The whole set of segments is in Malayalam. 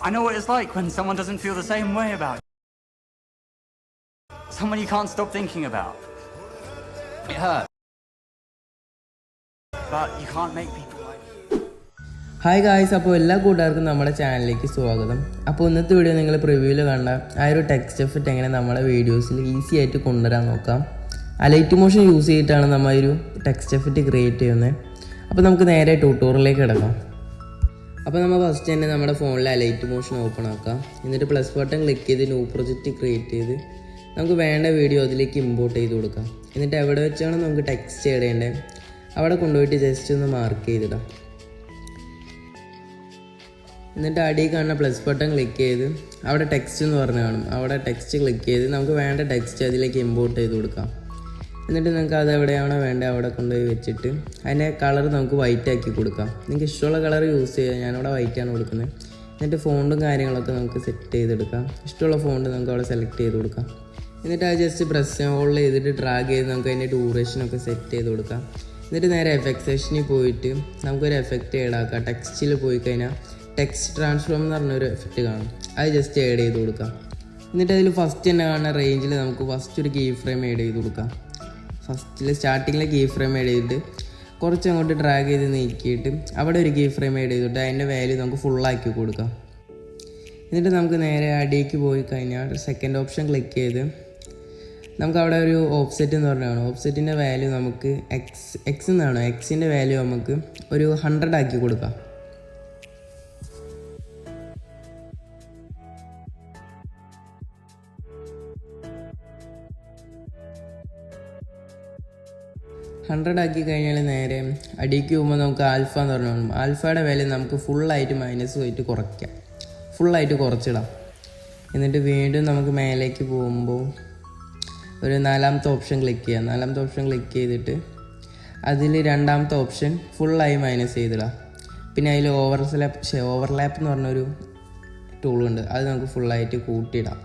I know what it's like when someone doesn't feel the same way about you. Someone you can't stop thinking about. It hurts. But you can't make people like you. Hi guys, അപ്പോൾ എല്ലാ കൂട്ടുകാർക്കും നമ്മുടെ ചാനലിലേക്ക് സ്വാഗതം. അപ്പോൾ ഇന്നത്തെ വീഡിയോ നിങ്ങൾ പ്രിവ്യൂവിൽ കണ്ട ആ ഒരു ടെക്സ്റ്റ് എഫക്റ്റ് എങ്ങനെ നമ്മുടെ വീഡിയോസിൽ ഈസി ആയിട്ട് കൊണ്ടുവരാൻ നോക്കാം. ആ ലൈറ്റ് മോഷൻ യൂസ് ചെയ്തിട്ടാണ് നമ്മൾ ഒരു ടെക്സ്റ്റ് എഫക്റ്റ് ക്രിയേറ്റ് ചെയ്യുന്നത്. അപ്പോൾ നമുക്ക് നേരെ ട്യൂട്ടോറിയലിലേക്ക് കിടക്കാം. അപ്പോൾ നമ്മൾ ഫസ്റ്റ് തന്നെ നമ്മുടെ ഫോണിൽ ആ ലൈറ്റ് മോഷൻ ഓപ്പൺ ആക്കാം. എന്നിട്ട് പ്ലസ് ബട്ടൺ ക്ലിക്ക് ചെയ്ത് ന്യൂ പ്രൊജക്റ്റ് ക്രിയേറ്റ് ചെയ്ത് നമുക്ക് വേണ്ട വീഡിയോ അതിലേക്ക് ഇമ്പോർട്ട് ചെയ്ത് കൊടുക്കാം. എന്നിട്ട് എവിടെ വെച്ചാണ് നമുക്ക് ടെക്സ്റ്റ് ചെയ്യേണ്ടത് അവിടെ കൊണ്ടുപോയിട്ട് ജസ്റ്റ് ഒന്ന് മാർക്ക് ചെയ്തിടാം. എന്നിട്ട് അടിയിൽ കാണുന്ന പ്ലസ് ബട്ടൺ ക്ലിക്ക് ചെയ്ത് അവിടെ ടെക്സ്റ്റ് എന്ന് പറഞ്ഞ് കാണും, അവിടെ ടെക്സ്റ്റ് ക്ലിക്ക് ചെയ്ത് നമുക്ക് വേണ്ട ടെക്സ്റ്റ് അതിലേക്ക് ഇമ്പോർട്ട് ചെയ്ത് കൊടുക്കാം. എന്നിട്ട് നിങ്ങൾക്ക് അത് എവിടെയാണോ വേണ്ടത് അവിടെ കൊണ്ടുപോയി വെച്ചിട്ട് അതിൻ്റെ കളർ നമുക്ക് വൈറ്റ് ആക്കി കൊടുക്കാം. നിങ്ങൾക്ക് ഇഷ്ടമുള്ള കളർ യൂസ് ചെയ്യാം. ഞാനിവിടെ വൈറ്റാണ് കൊടുക്കുന്നത്. എന്നിട്ട് ഫോണ്ടും കാര്യങ്ങളൊക്കെ നമുക്ക് സെറ്റ് ചെയ്തെടുക്കാം. ഇഷ്ടമുള്ള ഫോണ്ട് നമുക്ക് അവിടെ സെലക്ട് ചെയ്ത് കൊടുക്കാം. എന്നിട്ട് അത് ജസ്റ്റ് പ്രസ് ഹോൾഡ് ചെയ്തിട്ട് ഡ്രാഗ് ചെയ്ത് നമുക്ക് അതിൻ്റെ ഡ്യൂറേഷനൊക്കെ സെറ്റ് ചെയ്ത് കൊടുക്കാം. എന്നിട്ട് നേരെ എഫക്ട് സെക്ഷനിൽ പോയിട്ട് നമുക്കൊരു എഫക്റ്റ് ആഡ് ആക്കാം. ടെക്സ്റ്റിൽ പോയി കഴിഞ്ഞാൽ ടെക്സ്റ്റ് ട്രാൻസ്ഫോം എന്ന് പറഞ്ഞൊരു എഫക്റ്റ് കാണും, അത് ജസ്റ്റ് ആഡ് ചെയ്ത് കൊടുക്കാം. എന്നിട്ട് അതിൽ ഫസ്റ്റ് തന്നെ കാണുന്ന റേഞ്ചിൽ നമുക്ക് ഫസ്റ്റ് ഒരു കീ ഫ്രെയിം ആഡ് ചെയ്ത് കൊടുക്കാം. ഫസ്റ്റിൽ സ്റ്റാർട്ടിങ്ങിലെ കീ ഫ്രെയിം ആഡ് ചെയ്തിട്ട് കുറച്ച് അങ്ങോട്ട് ഡ്രാഗ് ചെയ്ത് നീക്കിയിട്ട് അവിടെ ഒരു കീ ഫ്രെയിം ആഡ് ചെയ്തിട്ട് അതിൻ്റെ വാല്യൂ നമുക്ക് ഫുള്ളാക്കി കൊടുക്കാം. എന്നിട്ട് നമുക്ക് നേരെ അടിയിലേക്ക് പോയി കഴിഞ്ഞാൽ സെക്കൻഡ് ഓപ്ഷൻ ക്ലിക്ക് ചെയ്ത് നമുക്ക് അവിടെ ഒരു ഓഫ്സെറ്റ് എന്ന് പറഞ്ഞാണ്. ഓഫ്സെറ്റിൻ്റെ വാല്യൂ നമുക്ക് എക്സ് എന്നാണ്. എക്സിൻ്റെ വാല്യൂ നമുക്ക് ഒരു 100 ആക്കി കൊടുക്കാം. ആക്കി കഴിഞ്ഞാൽ നേരെ അടിക്ക് പോകുമ്പോൾ നമുക്ക് ആൽഫ എന്ന് പറഞ്ഞു. ആൽഫയുടെ വില നമുക്ക് ഫുള്ളായിട്ട് മൈനസ് പോയിട്ട് കുറയ്ക്കാം, ഫുള്ളായിട്ട് കുറച്ചിടാം. എന്നിട്ട് വീണ്ടും നമുക്ക് മേലേക്ക് പോകുമ്പോൾ ഒരു 4ാമത്തെ ഓപ്ഷൻ ക്ലിക്ക് ചെയ്യാം. 4ാമത്തെ ഓപ്ഷൻ ക്ലിക്ക് ചെയ്തിട്ട് അതിൽ 2ാമത്തെ ഓപ്ഷൻ ഫുള്ളായി മൈനസ് ചെയ്തിടാം. പിന്നെ അതിൽ ഓവർലാപ്പ് എന്ന് പറഞ്ഞൊരു ടൂളുണ്ട്, അത് നമുക്ക് ഫുള്ളായിട്ട് കൂട്ടിയിടാം.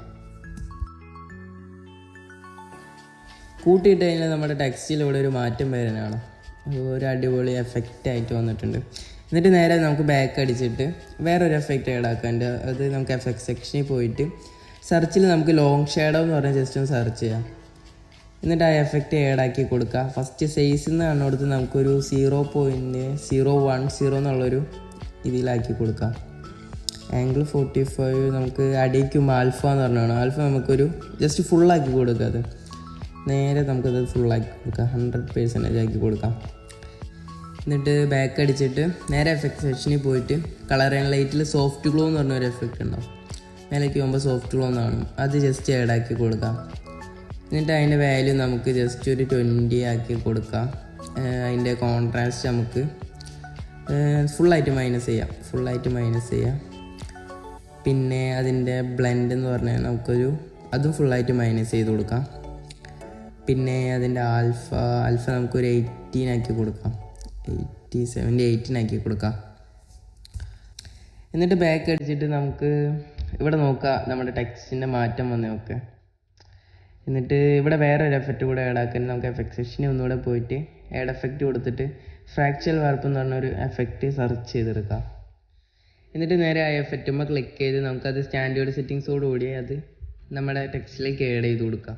കൂട്ടിയിട്ട് കഴിഞ്ഞാൽ നമ്മുടെ ടെക്സ്റ്റിലൂടെ ഒരു മാറ്റം വരാനാണ്. ഒരു അടിപൊളി എഫക്റ്റ് ആയിട്ട് വന്നിട്ടുണ്ട്. എന്നിട്ട് നേരെ നമുക്ക് ബാക്ക് അടിച്ചിട്ട് വേറൊരു എഫക്റ്റ് ആഡ് ആക്കാണ്ട്. അത് നമുക്ക് എഫക്റ്റ് സെക്ഷനിൽ പോയിട്ട് സെർച്ചിൽ നമുക്ക് ലോങ് ഷാഡോ എന്ന് പറഞ്ഞാൽ ജസ്റ്റ് ഒന്ന് സെർച്ച് ചെയ്യാം. എന്നിട്ട് ആ എഫക്റ്റ് ആഡ് ആക്കി കൊടുക്കുക. ഫസ്റ്റ് സൈസിൽ നിന്ന് കാണുന്നിടത്ത് നമുക്കൊരു 0.010 എന്നുള്ളൊരു ഇതിലാക്കി കൊടുക്കാം. ആംഗിൾ 45 നമുക്ക് അടിയിക്കും ആൽഫ എന്ന് പറഞ്ഞാണ്. ആൽഫ നമുക്കൊരു ജസ്റ്റ് ഫുള്ളാക്കി കൊടുക്കുക. അത് നേരെ നമുക്കത് ഫുള്ളാക്കി കൊടുക്കാം, 100% ആക്കി കൊടുക്കാം. എന്നിട്ട് ബാക്ക് അടിച്ചിട്ട് നേരെ എഫക്റ്റ് സെക്ഷനിൽ പോയിട്ട് കളർ ആൻഡ് ലൈറ്റിൽ സോഫ്റ്റ് ഗ്ലോ എന്ന് പറഞ്ഞൊരു എഫക്റ്റ് ഉണ്ടാവും. മേലേക്ക് പോകുമ്പോൾ സോഫ്റ്റ് ഗ്ലോ എന്നാണ്, അത് ജസ്റ്റ് ആഡ് ആക്കി കൊടുക്കാം. എന്നിട്ട് അതിൻ്റെ വാല്യൂ നമുക്ക് ജസ്റ്റ് ഒരു 20 ആക്കി കൊടുക്കാം. അതിൻ്റെ കോൺട്രാസ്റ്റ് നമുക്ക് ഫുള്ളായിട്ട് മൈനസ് ചെയ്യാം. പിന്നെ അതിൻ്റെ ബ്ലെൻഡ് എന്ന് പറഞ്ഞാൽ നമുക്കൊരു അതും ഫുള്ളായിട്ട് മൈനസ് ചെയ്ത് കൊടുക്കാം. പിന്നെ അതിൻ്റെ ആൽഫ നമുക്കൊരു 18 ആക്കി കൊടുക്കാം, 18 ആക്കി കൊടുക്കാം. എന്നിട്ട് ബാക്ക് അടിച്ചിട്ട് നമുക്ക് ഇവിടെ നോക്കാം നമ്മുടെ ടെക്സ്റ്റിൻ്റെ മാറ്റം വന്നതൊക്കെ. എന്നിട്ട് ഇവിടെ വേറെ ഒരു എഫക്റ്റ് കൂടെ ആഡ് ആക്കാൻ നമുക്ക് എഫക്റ്റ് സെക്ഷനിൽ ഒന്നുകൂടെ പോയിട്ട് ആഡ് എഫക്റ്റ് കൊടുത്തിട്ട് ഫ്രാക്ചൽ വാർപ്പ് എന്ന് പറഞ്ഞൊരു എഫക്റ്റ് സെർച്ച് ചെയ്തെടുക്കാം. എന്നിട്ട് നേരെ ആ എഫക്റ്റുമ്പോൾ ക്ലിക്ക് ചെയ്ത് നമുക്കത് സ്റ്റാൻഡേർഡ് സെറ്റിങ്സോടുകൂടി അത് നമ്മുടെ ടെക്സ്റ്റിലേക്ക് ആഡ് ചെയ്ത് കൊടുക്കാം.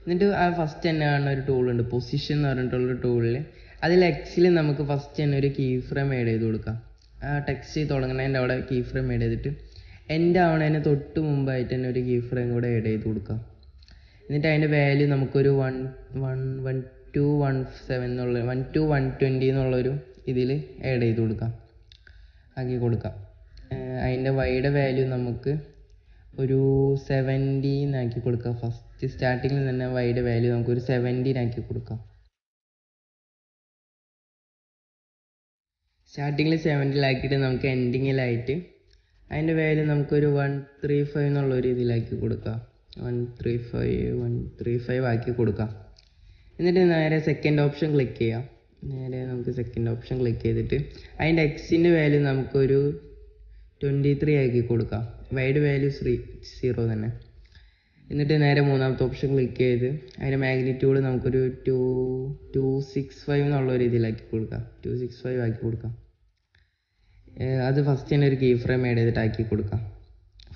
എന്നിട്ട് ആ ഫസ്റ്റ് തന്നെ കാണുന്ന ഒരു ടൂളുണ്ട്, പൊസിഷൻ എന്ന് പറഞ്ഞിട്ടുള്ളൊരു ടൂളിൽ അതിൽ എക്സിൽ നമുക്ക് ഫസ്റ്റ് തന്നെ ഒരു കീ ഫ്രെയിം ആഡ് ചെയ്ത് കൊടുക്കാം. ആ ടെക്സ്റ്റ് തുടങ്ങുന്നതിൻ്റെ അവിടെ കീ ഫ്രെയിം ആഡ് ചെയ്തിട്ട് എൻഡ് ആവണതിന് തൊട്ട് മുമ്പായിട്ട് തന്നെ ഒരു കീ ഫ്രെയിം കൂടെ ആഡ് ചെയ്ത് കൊടുക്കാം. എന്നിട്ട് അതിൻ്റെ വാല്യൂ നമുക്കൊരു 1217 എന്നുള്ള 120 എന്നുള്ളൊരു ഇതിൽ ആഡ് ചെയ്ത് ആക്കി കൊടുക്കാം. അതിൻ്റെ വൈയുടെ വാല്യൂ നമുക്ക് ഒരു 17 ആക്കി കൊടുക്കാം. ഫസ്റ്റ് സ്റ്റാർട്ടിങ്ങിൽ തന്നെ വൈയുടെ വാല്യൂ നമുക്കൊരു 17 ആക്കി കൊടുക്കാം. സ്റ്റാർട്ടിങ്ങിൽ 17 ആക്കിയിട്ട് നമുക്ക് എൻഡിങ്ങിലായിട്ട് അതിൻ്റെ വാല്യൂ നമുക്കൊരു 135 എന്നുള്ളൊരു ഇതിലാക്കി കൊടുക്കാം. 135 ആക്കി കൊടുക്കാം. എന്നിട്ട് നേരെ സെക്കൻഡ് ഓപ്ഷൻ ക്ലിക്ക് ചെയ്യാം. നമുക്ക് സെക്കൻഡ് ഓപ്ഷൻ ക്ലിക്ക് ചെയ്തിട്ട് അതിൻ്റെ എക്സിൻ്റെ വാല്യൂ നമുക്കൊരു 23 ആക്കി കൊടുക്കാം. വൈഡ് വാല്യൂ 0 തന്നെ. എന്നിട്ട് നേരെ മൂന്നാമത്തെ ഓപ്ഷൻ ക്ലിക്ക് ചെയ്ത് അതിൻ്റെ മാഗ്നിറ്റ്യൂഡ് നമുക്കൊരു 265 എന്നുള്ള രീതിയിലാക്കി കൊടുക്കാം. 265 ആക്കി കൊടുക്കാം. അത് ഫസ്റ്റ് തന്നെ ഒരു കീ ഫ്രെയിം ആഡ് ചെയ്തിട്ട് ആക്കി കൊടുക്കാം.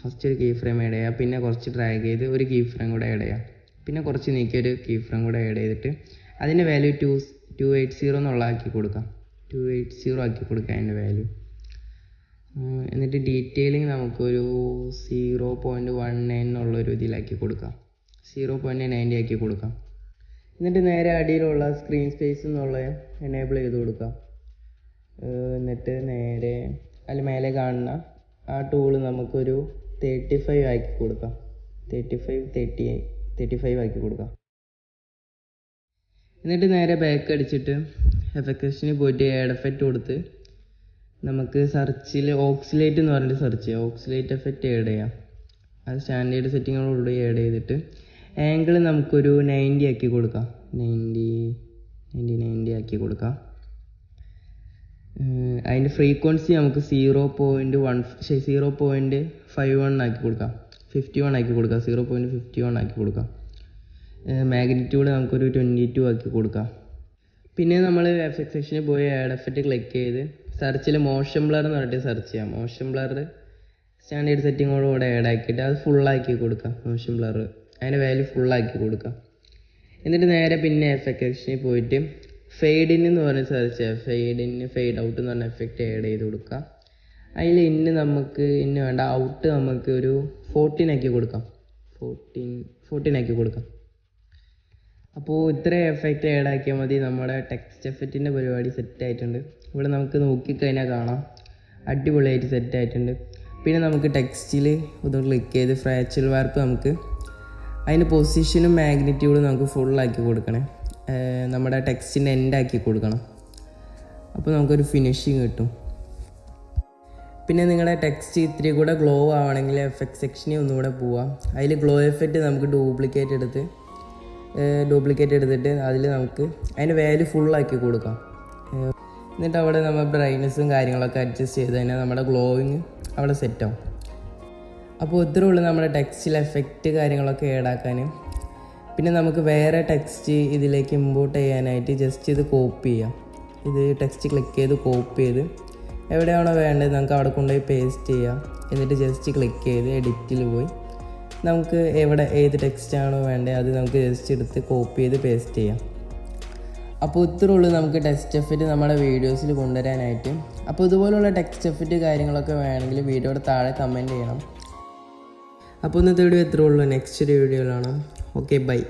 ഫസ്റ്റ് ഒരു കീ ഫ്രെയിം ആഡ് ചെയ്യുക, പിന്നെ കുറച്ച് ഡ്രാഗ് ചെയ്ത് ഒരു കീ ഫ്രെയിം കൂടെ ആഡ് ചെയ്യുക, പിന്നെ കുറച്ച് നീക്കി ഒരു കീ ഫ്രെയിം കൂടെ ആഡ് ചെയ്തിട്ട് അതിൻ്റെ വാല്യൂ 280 എന്നുള്ള ആക്കി കൊടുക്കാം. 280 ആക്കി കൊടുക്കുക അതിൻ്റെ വാല്യൂ. എന്നിട്ട് ഡീറ്റെയിലിംഗ് നമുക്കൊരു 0.19 എന്നുള്ളൊരു ഇതിലാക്കി കൊടുക്കാം. 0.90 ആക്കി കൊടുക്കാം. എന്നിട്ട് നേരെ അടിയിലുള്ള സ്ക്രീൻ സ്പേസ് എന്നുള്ള എനേബിൾ ചെയ്ത് കൊടുക്കാം. എന്നിട്ട് നേരെ അതിൽ മേലെ കാണുന്ന ആ ടൂള് നമുക്കൊരു 35 ആക്കി കൊടുക്കാം. 35 ആക്കി കൊടുക്കാം. എന്നിട്ട് നേരെ ബാക്ക് അടിച്ചിട്ട് എഫക്ട്സിന് പോയിട്ട് ആഡ് എഫക്റ്റ് കൊടുത്ത് നമുക്ക് സെർച്ചിൽ ഓക്സിലേറ്റ് എന്ന് പറഞ്ഞിട്ട് സെർച്ച് ചെയ്യാം. ഓക്സിലേറ്റ് എഫക്റ്റ് ആഡ് ചെയ്യാം. അത് സ്റ്റാൻഡേർഡ് സെറ്റിങ്ങോടുകൂടി ആഡ് ചെയ്തിട്ട് ആംഗിൾ നമുക്കൊരു 90 ആക്കി കൊടുക്കാം. 90 ആക്കി കൊടുക്കാം. അതിൻ്റെ ഫ്രീക്വൻസി നമുക്ക് 0.51 ആക്കി കൊടുക്കാം. 51 ആക്കി കൊടുക്കാം. 0.51 ആക്കി കൊടുക്കാം. മാഗ്നിറ്റ്യൂഡ് നമുക്കൊരു 22 ആക്കി കൊടുക്കാം. പിന്നെ നമ്മൾ എഫക്ട് സെക്ഷനിൽ പോയി ആഡ് എഫക്റ്റ് ക്ലിക്ക് ചെയ്ത് സെർച്ചിൽ മോഷൻ ബ്ലർ എന്ന് പറഞ്ഞിട്ട് സെർച്ച് ചെയ്യാം. മോഷൻ ബ്ലർ സ്റ്റാൻഡേർഡ് സെറ്റിങ്ങോടുകൂടെ ആഡ് ആക്കിയിട്ട് അത് ഫുള്ളാക്കി കൊടുക്കാം. മോഷൻ ബ്ലർ അതിൻ്റെ വാല്യൂ ഫുള്ളാക്കി കൊടുക്കാം. എന്നിട്ട് നേരെ പിന്നെ എഫക്ട് സെക്ഷനിൽ പോയിട്ട് ഫെയ്ഡ് ഇൻ എന്ന് പറഞ്ഞ് സെർച്ച് ചെയ്യാം. ഫെയ്ഡ് ഇൻ ഫെയ്ഡ് ഔട്ട് എന്ന് പറഞ്ഞ എഫക്റ്റ് ആഡ് ചെയ്ത് കൊടുക്കാം. അതിൽ ഇന്ന് വേണ്ട ഔട്ട് നമുക്ക് ഒരു 14 ആക്കി കൊടുക്കാം. 14 ആക്കി കൊടുക്കാം. അപ്പോൾ ഇത്രയും എഫക്റ്റ് ആഡ് ആക്കിയാൽ മതി. നമ്മുടെ ടെക്സ്റ്റ് എഫക്റ്റിൻ്റെ പരിപാടി സെറ്റ് ആയിട്ടുണ്ട്. ഇവിടെ നമുക്ക് നോക്കിക്കഴിഞ്ഞാൽ കാണാം അടിപൊളിയായിട്ട് സെറ്റ് ആയിട്ടുണ്ട്. പിന്നെ നമുക്ക് ടെക്സ്റ്റിൽ ഇത് ക്ലിക്ക് ചെയ്ത് ഫ്രാക്ചർ വാർപ്പ് നമുക്ക് അതിൻ്റെ പൊസിഷനും മാഗ്നിറ്റ്യൂഡും നമുക്ക് ഫുള്ളാക്കി കൊടുക്കണേ. നമ്മുടെ ടെക്സ്റ്റിൻ്റെ എൻഡാക്കി കൊടുക്കണം. അപ്പോൾ നമുക്കൊരു ഫിനിഷിങ് കിട്ടും. പിന്നെ നിങ്ങളുടെ ടെക്സ്റ്റ് ഇത്തിരി കൂടെ ഗ്ലോ ആവണമെങ്കിൽ എഫക്ട് സെക്ഷനിൽ ഒന്നുകൂടെ പോവാം. അതിൽ ഗ്ലോ എഫക്റ്റ് നമുക്ക് ഡ്യൂപ്ലിക്കേറ്റ് എടുത്തിട്ട് അതിൽ നമുക്ക് അതിൻ്റെ വാല്യൂ ഫുള്ളാക്കി കൊടുക്കാം. എന്നിട്ട് അവിടെ നമ്മൾ ബ്രൈറ്റ്നസ്സും കാര്യങ്ങളൊക്കെ അഡ്ജസ്റ്റ് ചെയ്ത് കഴിഞ്ഞാൽ നമ്മുടെ ഗ്ലോയിങ് അവിടെ സെറ്റാവും. അപ്പോൾ ഇത്രയേ ഉള്ളൂ നമ്മുടെ ടെക്സ്റ്റിൽ എഫക്റ്റ് കാര്യങ്ങളൊക്കെ ആഡാക്കാൻ. പിന്നെ നമുക്ക് വേറെ ടെക്സ്റ്റ് ഇതിലേക്ക് ഇമ്പോർട്ട് ചെയ്യാനായിട്ട് ജസ്റ്റ് ഇത് കോപ്പി ചെയ്യാം. ഇത് ടെക്സ്റ്റ് ക്ലിക്ക് ചെയ്ത് കോപ്പി ചെയ്ത് എവിടെയാണോ വേണ്ടത് നമുക്ക് അവിടെ കൊണ്ടുപോയി പേസ്റ്റ് ചെയ്യാം. എന്നിട്ട് ജസ്റ്റ് ക്ലിക്ക് ചെയ്ത് എഡിറ്റിൽ പോയി നമുക്ക് ഏത് ടെക്സ്റ്റാണോ വേണ്ടത് അത് നമുക്ക് ജസ്റ്റ് എടുത്ത് കോപ്പി ചെയ്ത് പേസ്റ്റ് ചെയ്യാം. അപ്പോൾ ഇത്രയേ ഉള്ളൂ നമുക്ക് ടെക്സ്റ്റ് എഫക്റ്റ് നമ്മുടെ വീഡിയോസിൽ കൊണ്ടുവരാനായിട്ട്. അപ്പോൾ ഇതുപോലുള്ള ടെക്സ്റ്റ് എഫക്റ്റ് കാര്യങ്ങളൊക്കെ വേണമെങ്കിൽ വീഡിയോയുടെ താഴെ കമൻറ്റ് ചെയ്യണം. അപ്പോൾ ഇന്നത്തെ വീഡിയോ ഇത്രയേ ഉള്ളൂ. നെക്സ്റ്റ് ഒരു വീഡിയോയിലാണ്. Okay, by.